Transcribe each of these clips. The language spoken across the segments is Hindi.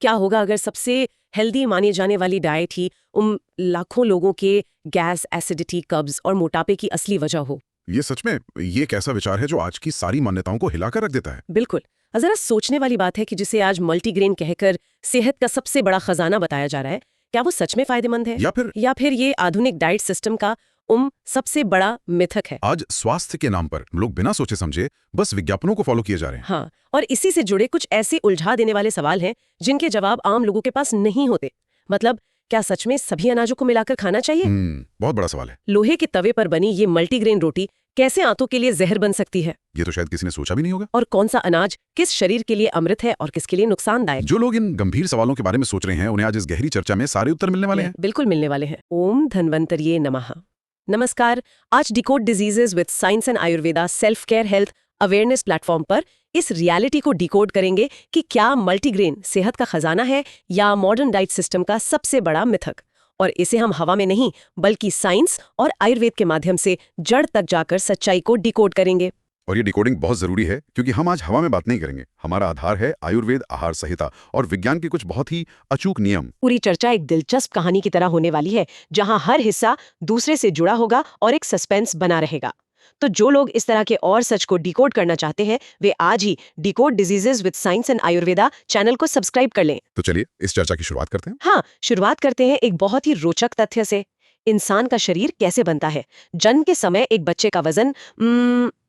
क्या होगा अगर सबसे हेल्दी माने जाने वाली डाइट ही उन लाखों लोगों के गैस, एसिडिटी, कब्ज और मोटापे की असली वजह हो? ये सच में ये एक ऐसा विचार है जो आज की सारी मान्यताओं को हिलाकर रख देता है। बिल्कुल। जरा सोचने वाली बात है कि जिसे आज मल्टीग्रेन कहकर सेहत का सबसे बड़ा खजाना बताया जा रहा है, क्या वो सच में फायदेमंद है? या फिर ये आधुनिक डाइट सिस्टम का सबसे बड़ा मिथक है? आज स्वास्थ्य के नाम पर लोग बिना सोचे समझे बस विज्ञापनों को फॉलो किए जा रहे हैं। हाँ, और इसी से जुड़े कुछ ऐसे उलझा देने वाले सवाल हैं जिनके जवाब आम लोगों के पास नहीं होते। मतलब, क्या सच में सभी अनाजों को मिलाकर खाना चाहिए? बहुत बड़ा सवाल है। लोहे के तवे पर बनी ये मल्टीग्रेन रोटी कैसे आंतों के लिए जहर बन सकती है? ये तो शायद किसी ने सोचा भी नहीं होगा। और कौन सा अनाज किस शरीर के लिए अमृत है और किसके लिए नुकसानदायक? जो लोग इन गंभीर सवालों के बारे में सोच रहे हैं, उन्हें आज इस गहरी चर्चा में सारे उत्तर मिलने वाले हैं। बिल्कुल मिलने वाले हैं। ओम धन्वंतरिये नमः। नमस्कार। आज decode diseases with science and Ayurveda self care health awareness platform पर इस रियलिटी को डिकोड करेंगे कि क्या मल्टीग्रेन सेहत का खजाना है या मॉडर्न डाइट सिस्टम का सबसे बड़ा मिथक। और इसे हम हवा में नहीं बल्कि साइंस और आयुर्वेद के माध्यम से जड़ तक जाकर सच्चाई को डिकोड करेंगे। और ये डिकोडिंग बहुत जरूरी है क्योंकि हम आज हवा में बात नहीं करेंगे। हमारा आधार है आयुर्वेद, आहार संहिता और विज्ञान के कुछ बहुत ही अचूक नियम। पूरी चर्चा एक दिलचस्प कहानी की तरह होने वाली है, जहां हर हिस्सा दूसरे से जुड़ा होगा और एक सस्पेंस बना रहेगा। तो जो लोग इस तरह के और सच को डिकोड करना चाहते हैं, वे आज ही decode diseases with science and Ayurveda channel को सब्सक्राइब कर लें। तो चलिए इस चर्चा की शुरुआत करते हैं। हाँ, शुरुआत करते हैं एक बहुत ही रोचक तथ्य से। इंसान का शरीर कैसे बनता है? जन्म के समय एक बच्चे का वजन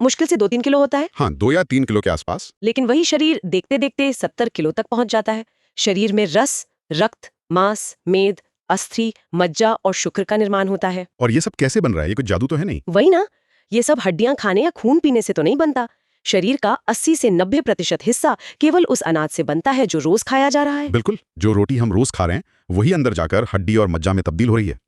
मुश्किल से 2-3 किलो होता है। हाँ, 2 या 3 किलो के आसपास। लेकिन वही शरीर देखते देखते 70 किलो तक पहुंच जाता है। शरीर में रस, रक्त, मांस, मेद, अस्थि, मज्जा और शुक्र का निर्माण होता है। और ये सब कैसे बन रहा है? ये कुछ जादू तो है नहीं? वही ना, ये सब हड्डियां खाने या खून पीने से तो नहीं बनता। शरीर का 80 से 90% हिस्सा केवल उस अनाज से बनता है जो रोज खाया जा रहा है। बिल्कुल, जो रोटी हम रोज खा रहे हैं वही अंदर जाकर हड्डी और मज्जा में तब्दील हो रही है।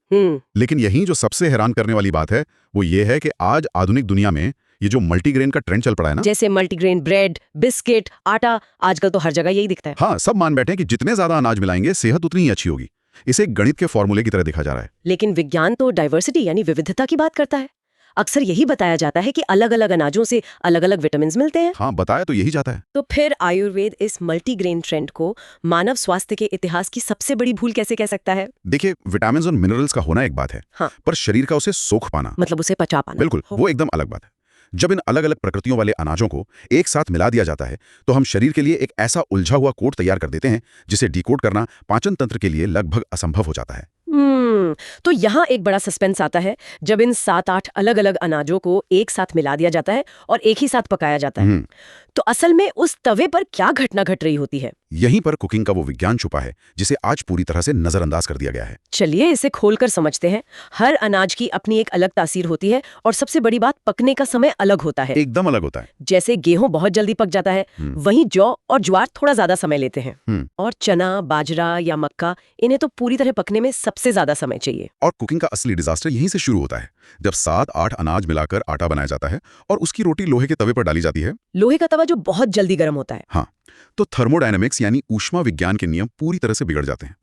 लेकिन यही जो सबसे हैरान करने वाली बात है वो ये है कि आज आधुनिक दुनिया में ये जो मल्टीग्रेन का ट्रेंड चल पड़ा है ना, जैसे मल्टीग्रेन ब्रेड, बिस्किट, आटा, आजकल तो हर जगह यही दिखता है। हाँ, सब मान बैठे हैं कि जितने ज्यादा अनाज मिलाएंगे सेहत उतनी ही अच्छी होगी। इसे एक गणित के फॉर्मूले की तरह देखा जा रहा है। लेकिन विज्ञान तो डाइवर्सिटी यानी विविधता की बात करता है। अक्सर यही बताया जाता है कि अलग अलग अनाजों से अलग अलग विटामिन मिलते हैं। हाँ, बताया तो यही जाता है। तो फिर आयुर्वेद इस मल्टीग्रेन ट्रेंड को मानव स्वास्थ्य के इतिहास की सबसे बड़ी भूल कैसे कह सकता है? देखिए, विटामिन और मिनरल्स का होना एक बात है, हाँ, पर शरीर का उसे सोख पाना, मतलब उसे पचा पाना, बिल्कुल वो एकदम अलग बात है। जब इन अलग अलग प्रकृतियों वाले अनाजों को एक साथ मिला दिया जाता है तो हम शरीर के लिए एक ऐसा उलझा हुआ कोड तैयार कर देते हैं जिसे डिकोड करना पाचन तंत्र के लिए लगभग असंभव हो जाता है। तो यहाँ एक बड़ा सस्पेंस आता है जब इन 7-8 अलग अलग अनाजों को एक साथ मिला दिया जाता है और एक ही साथ पकाया जाता है। तो असल में उस तवे पर क्या घटना घट रही होती है? यहीं पर कुकिंग का वो विज्ञान छुपा है जिसे आज पूरी तरह से नजरअंदाज कर दिया गया है। चलिए इसे खोलकर समझते हैं। हर अनाज की अपनी एक अलग तासीर होती है और सबसे बड़ी बात, पकने का समय अलग होता है। एकदम अलग होता है। जैसे गेहूं बहुत जल्दी पक जाता है, वहीं जौ और ज्वार थोड़ा ज्यादा समय लेते हैं। और चना, बाजरा या मक्का, इन्हें तो पूरी तरह पकने में सबसे ज्यादा समय चाहिए। और कुकिंग का असली डिजास्टर यहीं से शुरू होता है, जब 7-8 अनाज मिलाकर आटा बनाया जाता है और उसकी रोटी लोहे के तवे पर डाली जाती है। लोहे का तवा जो बहुत जल्दी गर्म होता है। हाँ, तो थर्मोडायनेमिक्स यानी ऊष्मा विज्ञान के नियम पूरी तरह से बिगड़ जाते हैं।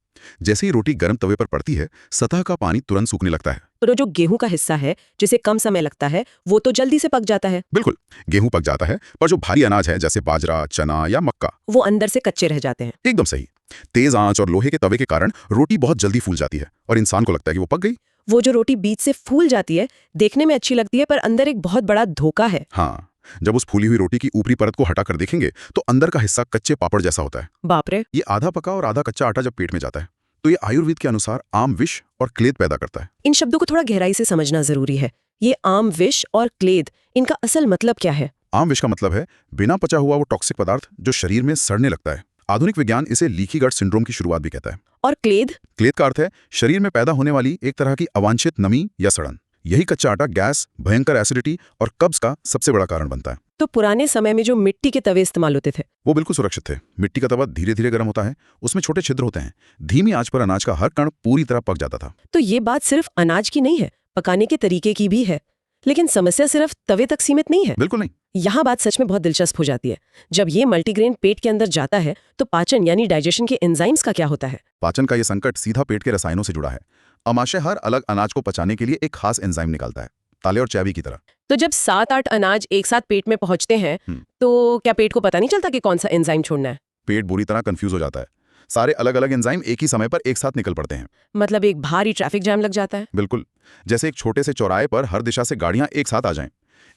जैसे ही रोटी गर्म तवे पर पड़ती है, सतह का पानी तुरंत सूखने लगता है। तो जो गेहूं का हिस्सा है जिसे कम समय लगता है, वो तो जल्दी से पक जाता है। बिल्कुल, गेहूं पक जाता है, पर जो भारी अनाज है जैसे बाजरा, चना या मक्का, वो अंदर से कच्चे रह जाते हैं। एकदम सही। तेज आंच और लोहे के तवे के कारण रोटी बहुत जल्दी फूल जाती है और इंसान को लगता है कि वो पक गई। वो जो रोटी बीच से फूल जाती है, देखने में अच्छी लगती है, पर अंदर एक बहुत बड़ा धोखा है। हाँ, जब उस फूली हुई रोटी की ऊपरी परत को हटाकर देखेंगे तो अंदर का हिस्सा कच्चे पापड़ जैसा होता है। बाप रे! ये आधा पका और आधा कच्चा आटा जब पेट में जाता है तो ये आयुर्वेद के अनुसार आम विष और क्लेद पैदा करता है। इन शब्दों को थोड़ा गहराई से समझना जरूरी है। ये आम विष और क्लेद, इनका असल मतलब क्या है? आम विष का मतलब है बिना पचा हुआ वो टॉक्सिक पदार्थ जो शरीर में सड़ने लगता है। आधुनिक विज्ञान इसे लीकी गट सिंड्रोम की शुरुआत भी कहता है। और क्लेद? क्लेद का अर्थ है शरीर में पैदा होने वाली एक तरह की अवांछित नमी या सड़न। यही कच्चा आटा गैस, भयंकर एसिडिटी और कब्ज का सबसे बड़ा कारण बनता है। तो पुराने समय में जो मिट्टी के तवे इस्तेमाल होते थे, वो बिल्कुल सुरक्षित थे। मिट्टी का तवा धीरे धीरे गर्म होता है, उसमें छोटे छिद्र होते हैं, धीमी आंच पर अनाज का हर कण पूरी तरह पक जाता था। तो ये बात सिर्फ अनाज की नहीं है, पकाने के तरीके की भी है। लेकिन समस्या सिर्फ तवे तक सीमित नहीं है। बिल्कुल नहीं। यहाँ बात सच में बहुत दिलचस्प हो जाती है। जब ये मल्टीग्रेन पेट के अंदर जाता है तो पाचन यानी डाइजेशन के एंजाइम्स का क्या होता है? पाचन का ये संकट सीधा पेट के रसायनों से जुड़ा है। आमाशय हर अलग अनाज को पचाने के लिए एक खास एंजाइम निकालता है, ताले और चाबी की तरह। तो जब 7-8 अनाज एक साथ पेट में पहुंचते हैं तो क्या पेट को पता नहीं चलता कि कौन सा एंजाइम छोड़ना है? पेट बुरी तरह कंफ्यूज हो जाता है। सारे अलग अलग एंजाइम एक ही समय पर एक साथ निकल पड़ते हैं। मतलब एक भारी ट्रैफिक जैम लग जाता है। बिल्कुल, जैसे एक छोटे से चौराहे पर हर दिशा से गाड़ियां एक साथ आ जाएं।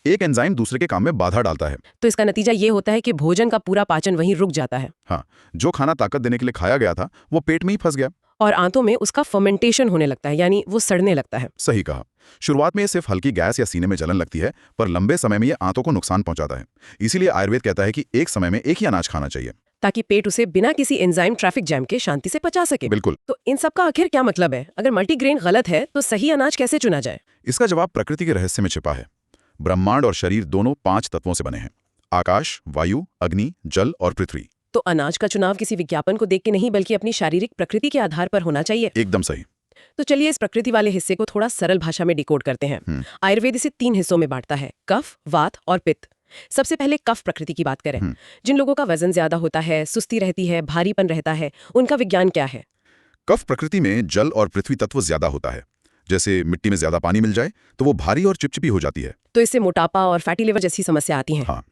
एक एंजाइम दूसरे के काम में बाधा डालता है। तो इसका नतीजा ये होता है कि भोजन का पूरा पाचन वहीं रुक जाता है हाँ, जो खाना ताकत देने के लिए खाया गया था वो पेट में ही फंस गया। और आंतों में उसका फर्मेंटेशन होने लगता है, यानी वो सड़ने लगता है। सही कहा। शुरुआत में ये सिर्फ हल्की गैस या सीने में जलन लगती है, पर लंबे समय में ये आंतों को नुकसान पहुंचाता है। इसीलिए आयुर्वेद कहता है कि एक समय में एक ही अनाज खाना चाहिए, ताकि पेट उसे बिना किसी एंजाइम ट्रैफिक जैम के शांति से पचा सके। बिल्कुल। तो इन सब का आखिर क्या मतलब है? अगर मल्टीग्रेन गलत है तो सही अनाज कैसे चुना जाए? इसका जवाब प्रकृति के रहस्य में छिपा है। ब्रह्मांड और शरीर दोनों 5 तत्वों से बने हैं: आकाश, वायु, अग्नि, जल और पृथ्वी। तो अनाज का चुनाव किसी विज्ञापन को देख के नहीं, बल्कि अपनी शारीरिक प्रकृति के आधार पर होना चाहिए। एकदम सही। तो चलिए इस प्रकृति वाले हिस्से को थोड़ा सरल भाषा में डिकोड करते हैं। आयुर्वेद इसे 3 हिस्सों में बांटता है: कफ, वात और पित्त। सबसे पहले कफ प्रकृति की बात करें। जिन लोगों का वजन ज्यादा होता है, सुस्ती रहती है, भारीपन रहता है, उनका विज्ञान क्या है? कफ प्रकृति में जल और पृथ्वी तत्व ज्यादा होता है। जैसे मिट्टी में ज्यादा पानी मिल जाए तो वो भारी और चिपचिपी हो जाती है। तो इससे मोटापा और फैटी लिवर जैसी समस्या आती है। हाँ,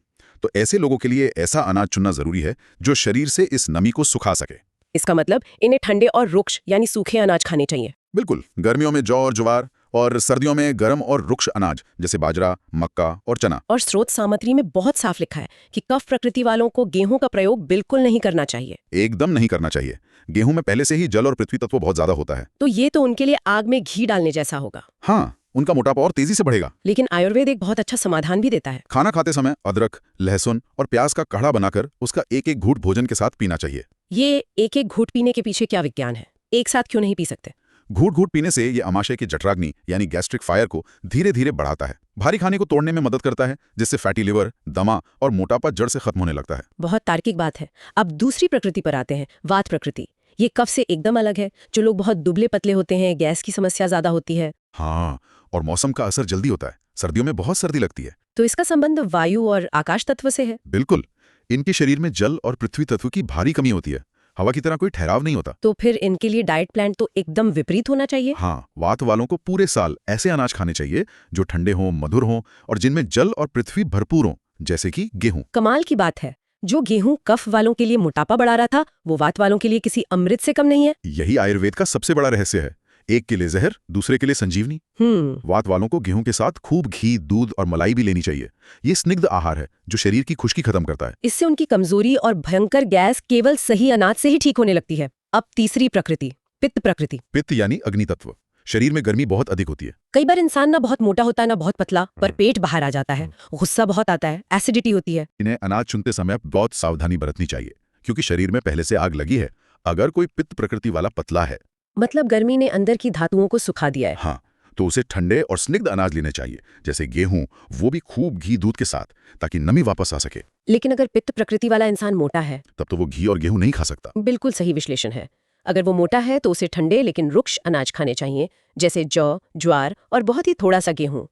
तो ऐसे लोगों के लिए ऐसा अनाज चुनना जरूरी है जो शरीर से इस नमी को सुखा सके। इसका मतलब इन्हें ठंडे और रुक्ष यानी सूखे अनाज खाने चाहिए। बिल्कुल, गर्मियों में जौ और ज्वार, और सर्दियों में गर्म और रुक्ष अनाज जैसे बाजरा, मक्का और चना। और स्रोत सामग्री में बहुत साफ लिखा है कि कफ प्रकृति वालों को गेहूं का प्रयोग बिल्कुल नहीं करना चाहिए। एकदम नहीं करना चाहिए। गेहूं में पहले से ही जल और पृथ्वी तत्व बहुत ज्यादा होता है। तो ये तो उनके लिए आग में घी डालने जैसा होगा। हाँ, उनका मोटापा और तेजी से बढ़ेगा। लेकिन आयुर्वेद एक बहुत अच्छा समाधान भी देता है। खाना खाते समय अदरक, लहसुन और प्याज का काढ़ा बनाकर उसका एक एक घूंट भोजन के साथ पीना चाहिए। ये एक एक घूंट पीने के पीछे क्या विज्ञान है? एक साथ क्यों नहीं पी सकते? घूंट घूंट पीने से ये आमाशय की जठराग्नि यानी गैस्ट्रिक फायर को धीरे धीरे बढ़ाता है। भारी खाने को तोड़ने में मदद करता है, जिससे फैटी लिवर, दमा और मोटापा जड़ से खत्म होने लगता है। बहुत तार्किक बात है। अब दूसरी प्रकृति पर आते हैं, वात प्रकृति। ये कफ से एकदम अलग है। जो लोग बहुत दुबले पतले होते हैं, गैस की समस्या ज्यादा होती है। हाँ, और मौसम का असर जल्दी होता है। सर्दियों में बहुत सर्दी लगती है। तो इसका संबंध वायु और आकाश तत्व से है। बिल्कुल, इनके शरीर में जल और पृथ्वी तत्व की भारी कमी होती है। हवा की तरह कोई ठहराव नहीं होता। तो फिर इनके लिए डाइट प्लान तो एकदम विपरीत होना चाहिए। हाँ, वात वालों को पूरे साल ऐसे अनाज खाने चाहिए जो ठंडे हों, मधुर हों और जिनमें जल और पृथ्वी भरपूर हों, जैसे कि गेहूं। कमाल की बात है, जो गेहूं कफ वालों के लिए मोटापा बढ़ा रहा था, वो वात वालों के लिए किसी अमृत से कम नहीं है। यही आयुर्वेद का सबसे बड़ा रहस्य है। एक के लिए जहर, दूसरे के लिए संजीवनी। वात वालों को गेहूं के साथ खूब घी, दूध और मलाई भी लेनी चाहिए। ये स्निग्ध आहार है जो शरीर की खुश्की खत्म करता है। इससे उनकी कमजोरी और भयंकर गैस केवल सही अनाज से ही ठीक होने लगती है। अब तीसरी प्रकृति, पित्त प्रकृति। पित्त यानी अग्नि तत्व। शरीर में गर्मी बहुत अधिक होती है। कई बार इंसान ना बहुत मोटा होता है, ना बहुत पतला, पर पेट बाहर आ जाता है, गुस्सा बहुत आता है, एसिडिटी होती है। इन्हें अनाज चुनते समय बहुत सावधानी बरतनी चाहिए, क्योंकि शरीर में पहले से आग लगी है। अगर कोई पित्त प्रकृति वाला पतला है, मतलब गर्मी ने अंदर की धातुओं को सुखा दिया है, हाँ, तो उसे ठंडे और स्निग्ध अनाज लेने चाहिए, जैसे गेहूं, वो भी खूब घी दूध के साथ, ताकि नमी वापस आ सके। लेकिन अगर पित्त प्रकृति वाला इंसान मोटा है, तब तो वो घी और गेहूं नहीं खा सकता। बिल्कुल सही विश्लेषण है। अगर वो मोटा है तो उसे ठंडे लेकिन रुक्ष अनाज खाने चाहिए, जैसे जौ, ज्वार और बहुत ही थोड़ा सा गेहूं।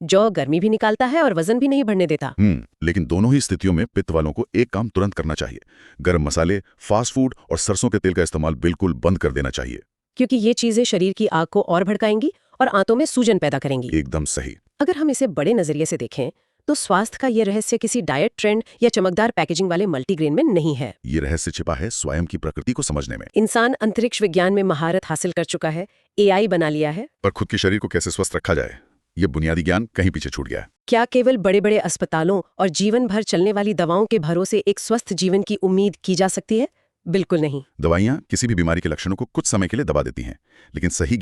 जौ गर्मी भी निकालता है और वजन भी नहीं बढ़ने देता। लेकिन दोनों ही स्थितियों में पित्त वालों को एक काम तुरंत करना चाहिए: गर्म मसाले, फास्ट फूड और सरसों के तेल का इस्तेमाल बिल्कुल बंद कर देना चाहिए, क्योंकि ये चीजें शरीर की आग को और भड़काएंगी और आंतों में सूजन पैदा करेंगी। एकदम सही। अगर हम इसे बड़े नजरिए से देखें तो स्वास्थ्य का ये रहस्य किसी डाइट ट्रेंड या चमकदार पैकेजिंग वाले मल्टीग्रेन में नहीं है। ये रहस्य छिपा है स्वयं की प्रकृति को समझने में। इंसान अंतरिक्ष विज्ञान में महारत हासिल कर चुका है, एआई बना लिया है, पर खुद के शरीर को कैसे स्वस्थ रखा जाए, ये बुनियादी ज्ञान कहीं पीछे छूट गया है। क्या केवल बड़े बड़े अस्पतालों और जीवन भर चलने वाली दवाओं के भरोसे एक स्वस्थ जीवन की उम्मीद की जा सकती है? बिल्कुल नहीं। दवाइयाँ किसी भी बीमारी के लक्षणों को कुछ समय के लिए दबा देती हैं, लेकिन सही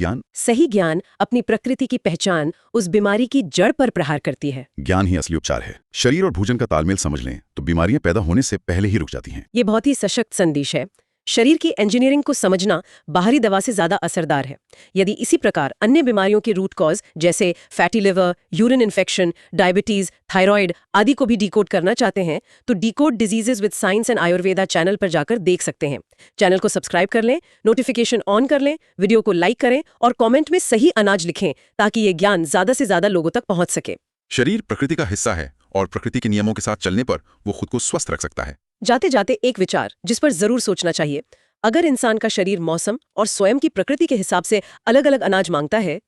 ज्ञान अपनी प्रकृति की पहचान उस बीमारी की जड़ पर प्रहार करती है। ज्ञान ही असली उपचार है। शरीर और भोजन का तालमेल समझ लें तो बीमारियां पैदा होने से पहले ही रुक जाती हैं। ये बहुत ही सशक्त संदेश है। शरीर की इंजीनियरिंग को समझना बाहरी दवा से ज्यादा असरदार है। यदि इसी प्रकार अन्य बीमारियों के रूट कॉज जैसे fatty liver, urine infection, diabetes, thyroid आदि को भी डिकोड करना चाहते हैं तो decode diseases with science and Ayurveda channel पर जाकर देख सकते हैं। चैनल को सब्सक्राइब कर लें, नोटिफिकेशन ऑन कर लें, वीडियो को लाइक करें और कॉमेंट में सही अनाज लिखें ताकि ये ज्ञान ज्यादा से ज्यादा लोगों तक पहुंच सके। शरीर प्रकृति का हिस्सा है और प्रकृति के नियमों के साथ चलने पर वो खुद को स्वस्थ रख सकता है। जाते जाते एक विचार जिस पर जरूर सोचना चाहिए, अगर इंसान का शरीर मौसम और स्वयं की प्रकृति के हिसाब से अलग अलग अनाज मांगता है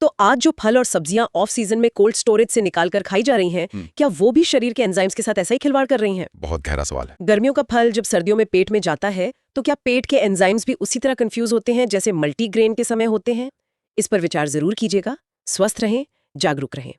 तो आज जो फल और सब्जियां ऑफ सीजन में कोल्ड स्टोरेज से निकाल कर खाई जा रही हैं, क्या वो भी शरीर के एंजाइम्स के साथ ऐसा ही खिलवाड़ कर रही हैं? बहुत गहरा सवाल है। गर्मियों का फल जब सर्दियों में पेट में जाता है तो क्या पेट के एंजाइम्स भी उसी तरह कंफ्यूज होते हैं जैसे मल्टीग्रेन के समय होते हैं? इस पर विचार जरूर कीजिएगा। स्वस्थ रहें, जागरूक रहें।